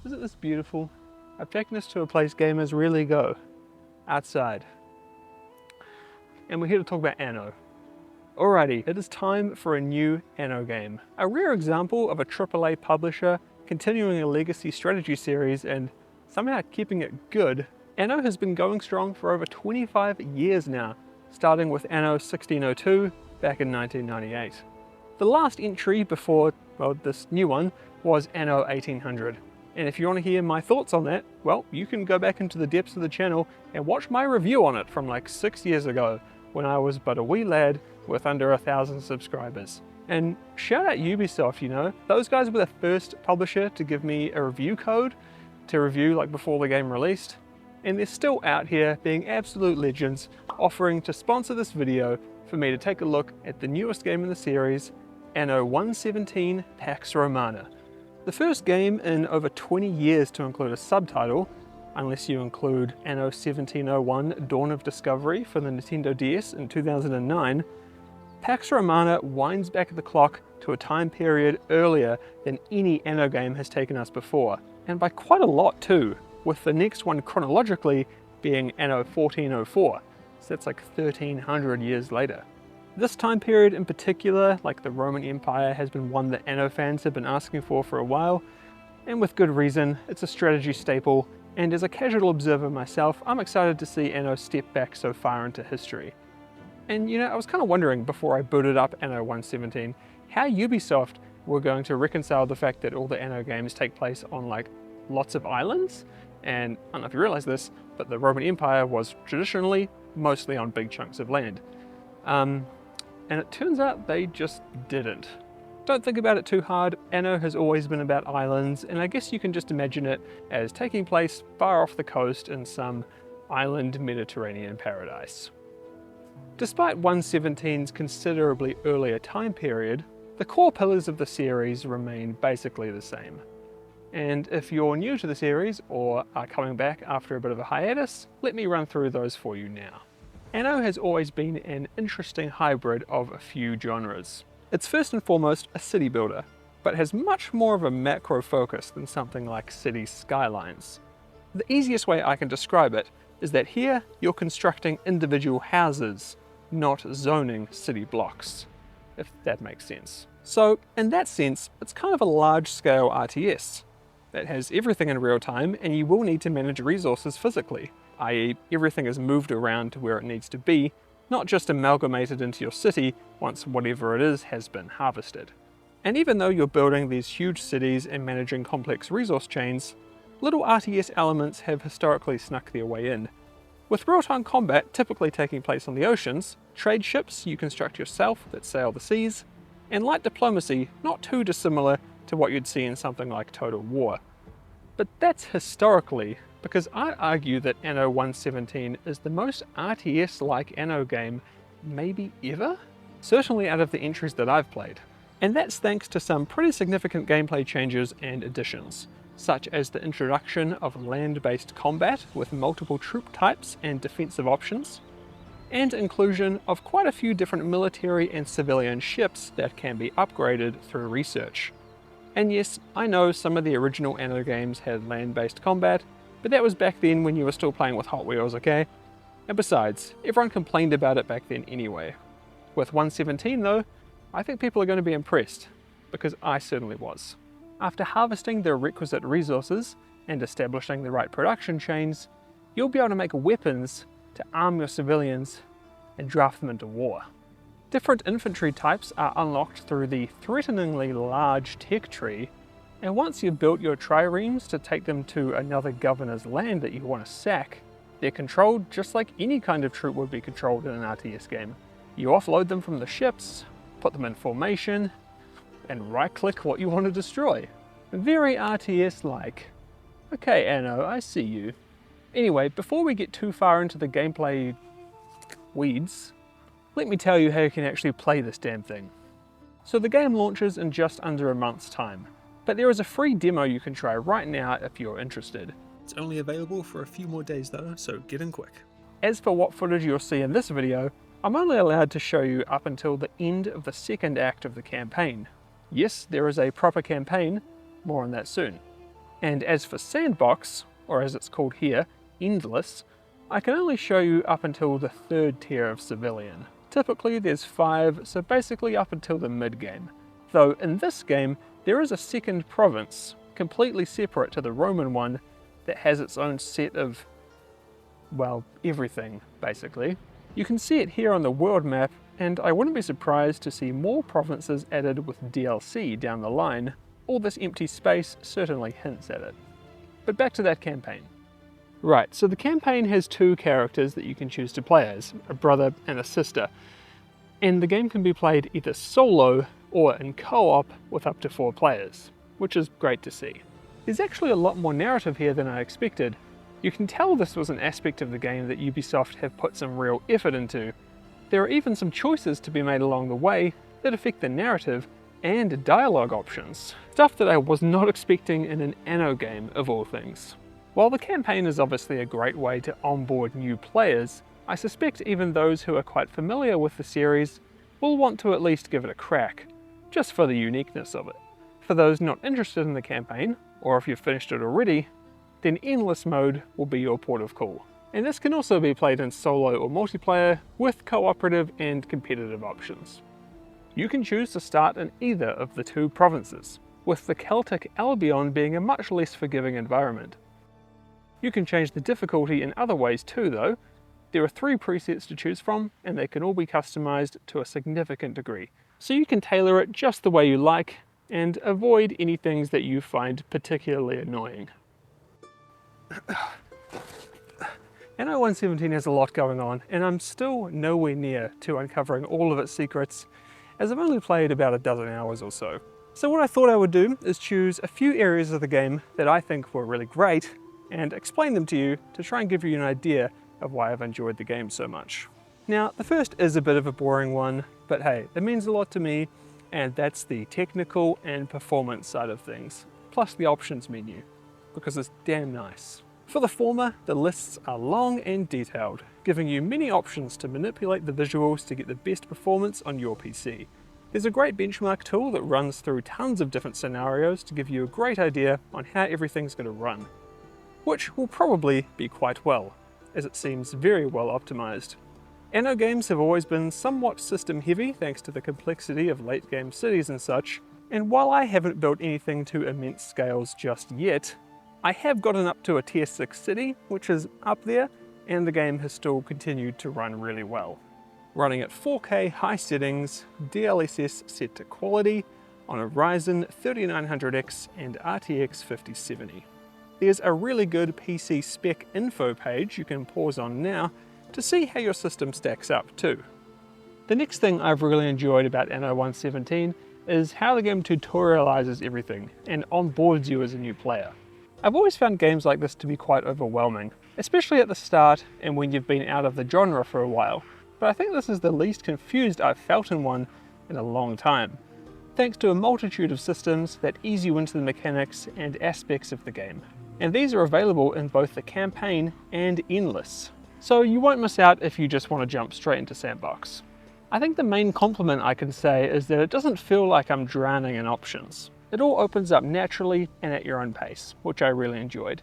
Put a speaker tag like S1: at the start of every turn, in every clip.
S1: Isn't this beautiful? I've taken us to a place gamers really go, outside. And we're here to talk about Anno. Alrighty, it is time for a new Anno game. A rare example of a AAA publisher continuing a legacy strategy series and somehow keeping it good. Anno has been going strong for over 25 years now, starting with Anno 1602 back in 1998. The last entry before, well, this new one was Anno 1800. And if you want to hear my thoughts on that, well, you can go back into the depths of the channel and watch my review on it from like 6 years ago when I was but a wee lad with under 1,000 subscribers. And shout out Ubisoft, you know, those guys were the first publisher to give me a review code to review like before the game released. And they're still out here being absolute legends, offering to sponsor this video for me to take a look at the newest game in the series, Anno 117 Pax Romana. The first game in over 20 years to include a subtitle, unless you include Anno 1701 Dawn of Discovery for the Nintendo DS in 2009, Pax Romana winds back the clock to a time period earlier than any Anno game has taken us before, and by quite a lot too, with the next one chronologically being Anno 1404, so that's like 1300 years later. This time period in particular, like the Roman Empire, has been one that Anno fans have been asking for a while, and with good reason. It's a strategy staple, and as a casual observer myself, I'm excited to see Anno step back so far into history. And you know, I was kind of wondering before I booted up Anno 117, how Ubisoft were going to reconcile the fact that all the Anno games take place on like lots of islands, and I don't know if you realize this, but the Roman Empire was traditionally mostly on big chunks of land. And it turns out they just didn't. Don't think about it too hard. Anno has always been about islands, and I guess you can just imagine it as taking place far off the coast in some island Mediterranean paradise. Despite 117's considerably earlier time period, the core pillars of the series remain basically the same. And if you're new to the series or are coming back after a bit of a hiatus, let me run through those for you now. Anno has always been an interesting hybrid of a few genres. It's first and foremost a city builder, but has much more of a macro focus than something like City Skylines. The easiest way I can describe it is that here you're constructing individual houses, not zoning city blocks, if that makes sense. So in that sense, it's kind of a large-scale RTS that has everything in real time, and you will need to manage resources physically, i.e. everything is moved around to where it needs to be, not just amalgamated into your city once whatever it is has been harvested. And even though you're building these huge cities and managing complex resource chains, little RTS elements have historically snuck their way in. With real-time combat typically taking place on the oceans, trade ships you construct yourself that sail the seas, and light diplomacy not too dissimilar to what you'd see in something like Total War. But that's historically, because I'd argue that Anno 117 is the most RTS-like Anno game maybe ever? Certainly out of the entries that I've played. And that's thanks to some pretty significant gameplay changes and additions, such as the introduction of land-based combat with multiple troop types and defensive options, and inclusion of quite a few different military and civilian ships that can be upgraded through research. And yes, I know some of the original Anno games had land-based combat, but that was back then when you were still playing with Hot Wheels, okay? And besides, everyone complained about it back then anyway. With 117 though, I think people are going to be impressed, because I certainly was. After harvesting the requisite resources and establishing the right production chains, you'll be able to make weapons to arm your civilians and draft them into war. Different infantry types are unlocked through the threateningly large tech tree, and once you've built your triremes to take them to another governor's land that you want to sack, they're controlled just like any kind of troop would be controlled in an RTS game. You offload them from the ships, put them in formation, and right-click what you want to destroy. Very RTS-like. Okay, Anno, I see you. Anyway, before we get too far into the gameplay weeds, let me tell you how you can actually play this damn thing. So the game launches in just under a month's time, but there is a free demo you can try right now if you're interested. It's only available for a few more days though, so get in quick. As for what footage you'll see in this video, I'm only allowed to show you up until the end of the second act of the campaign. Yes, there is a proper campaign, more on that soon. And as for Sandbox, or as it's called here, Endless, I can only show you up until the 3rd tier of Civilian. Typically there's 5, so basically up until the mid-game. Though in this game, there is a second province, completely separate to the Roman one, that has its own set of, well, everything, basically. You can see it here on the world map, and I wouldn't be surprised to see more provinces added with DLC down the line. All this empty space certainly hints at it. But back to that campaign. Right, so the campaign has 2 characters that you can choose to play as, a brother and a sister. And the game can be played either solo or in co-op with up to 4 players, which is great to see. There's actually a lot more narrative here than I expected. You can tell this was an aspect of the game that Ubisoft have put some real effort into. There are even some choices to be made along the way that affect the narrative and dialogue options. Stuff that I was not expecting in an Anno game of all things. While the campaign is obviously a great way to onboard new players, I suspect even those who are quite familiar with the series will want to at least give it a crack, just for the uniqueness of it. For those not interested in the campaign, or if you've finished it already, then Endless mode will be your port of call. And this can also be played in solo or multiplayer with cooperative and competitive options. You can choose to start in either of the 2 provinces, with the Celtic Albion being a much less forgiving environment. You can change the difficulty in other ways too though. There are 3 presets to choose from, and they can all be customized to a significant degree. So you can tailor it just the way you like, and avoid any things that you find particularly annoying. Anno 1.17 has a lot going on, and I'm still nowhere near to uncovering all of its secrets, as I've only played about a dozen hours or so. So what I thought I would do is choose a few areas of the game that I think were really great, and explain them to you to try and give you an idea of why I've enjoyed the game so much. Now, the first is a bit of a boring one, but hey, it means a lot to me, and that's the technical and performance side of things, plus the options menu, because it's damn nice. For the former, the lists are long and detailed, giving you many options to manipulate the visuals to get the best performance on your PC. There's a great benchmark tool that runs through tons of different scenarios to give you a great idea on how everything's going to run, which will probably be quite well, as it seems very well optimized. Anno games have always been somewhat system heavy thanks to the complexity of late game cities and such, and while I haven't built anything to immense scales just yet, I have gotten up to a tier 6 city, which is up there, and the game has still continued to run really well. Running at 4K high settings, DLSS set to quality, on a Ryzen 3900X and RTX 5070. There's a really good PC spec info page you can pause on now to see how your system stacks up too. The next thing I've really enjoyed about Anno 1.17 is how the game tutorializes everything and onboards you as a new player. I've always found games like this to be quite overwhelming, especially at the start and when you've been out of the genre for a while, but I think this is the least confused I've felt in one in a long time, thanks to a multitude of systems that ease you into the mechanics and aspects of the game. And these are available in both the campaign and Endless, so you won't miss out if you just want to jump straight into Sandbox. I think the main compliment I can say is that it doesn't feel like I'm drowning in options. It all opens up naturally and at your own pace, which I really enjoyed.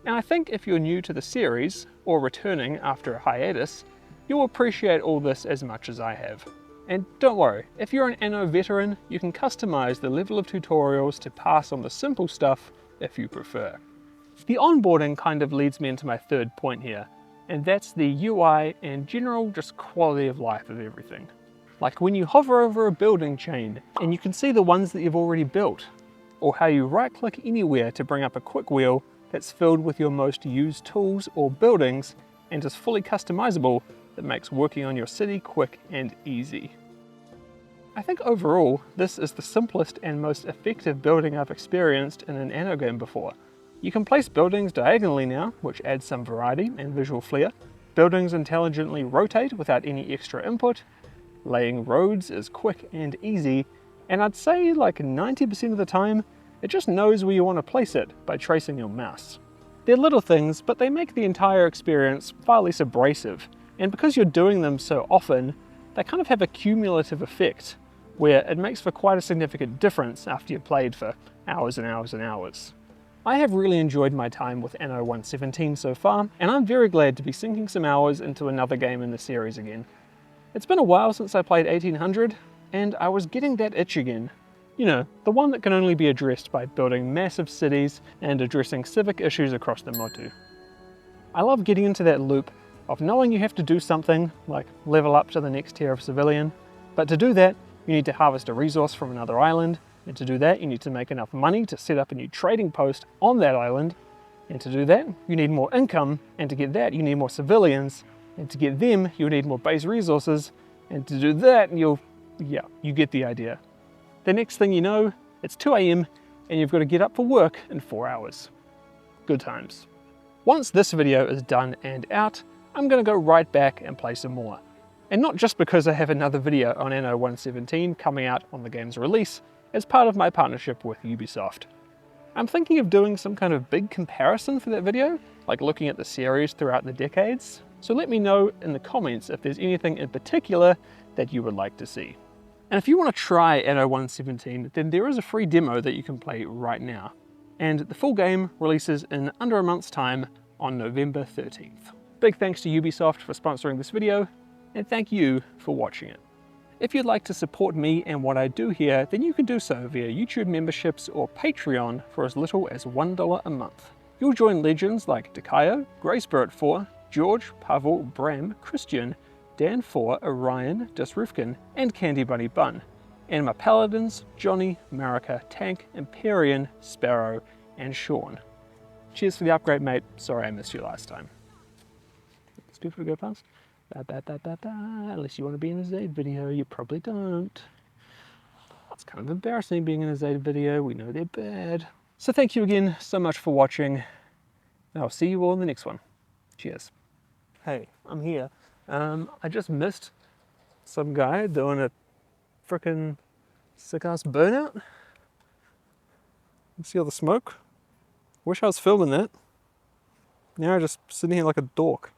S1: And I think if you're new to the series, or returning after a hiatus, you'll appreciate all this as much as I have. And don't worry, if you're an Anno veteran, you can customize the level of tutorials to pass on the simple stuff if you prefer. The onboarding kind of leads me into my third point here, and that's the UI and general just quality of life of everything. Like when you hover over a building chain and you can see the ones that you've already built, or how you right click anywhere to bring up a quick wheel that's filled with your most used tools or buildings and is fully customizable, that makes working on your city quick and easy. I think overall this is the simplest and most effective building I've experienced in an Anno game before. You can place buildings diagonally now, which adds some variety and visual flair. Buildings intelligently rotate without any extra input. Laying roads is quick and easy, and I'd say like 90% of the time, it just knows where you want to place it by tracing your mouse. They're little things, but they make the entire experience far less abrasive, and because you're doing them so often, they kind of have a cumulative effect, where it makes for quite a significant difference after you've played for hours and hours and hours. I have really enjoyed my time with Anno 117 so far, and I'm very glad to be sinking some hours into another game in the series again. It's been a while since I played 1800, and I was getting that itch again. You know, the one that can only be addressed by building massive cities and addressing civic issues across the motu. I love getting into that loop of knowing you have to do something, like level up to the next tier of civilian, but to do that, you need to harvest a resource from another island, and to do that, you need to make enough money to set up a new trading post on that island, and to do that, you need more income, and to get that, you need more civilians, and to get them, you need more base resources, and to do that, you get the idea. The next thing you know, it's 2 AM and you've got to get up for work in 4 hours. Good times. Once this video is done and out, I'm going to go right back and play some more. And not just because I have another video on Anno 117 coming out on the game's release as part of my partnership with Ubisoft. I'm thinking of doing some kind of big comparison for that video, like looking at the series throughout the decades. So let me know in the comments if there's anything in particular that you would like to see. And if you want to try Anno 117, then there is a free demo that you can play right now. And the full game releases in under a month's time on November 13th. Big thanks to Ubisoft for sponsoring this video, and thank you for watching it. If you'd like to support me and what I do here, then you can do so via YouTube memberships or Patreon for as little as $1 a month. You'll join legends like Dakayo, Greyspirit4, George, Pavel, Bram, Christian, Dan 4, Orion, Disrufkin, and Candy Bunny Bun, and my paladins, Johnny, Marika, Tank, Empyrean, Sparrow, and Sean. Cheers for the upgrade, mate. Sorry I missed you last time. Stupid to go past? Unless you want to be in a Zaid video, you probably don't. It's kind of embarrassing being in a Zaid video, we know they're bad. So thank you again so much for watching, and I'll see you all in the next one. Cheers. Hey, I'm here. I just missed some guy doing a frickin' sick-ass burnout. You see all the smoke? Wish I was filming that. Now I'm just sitting here like a dork.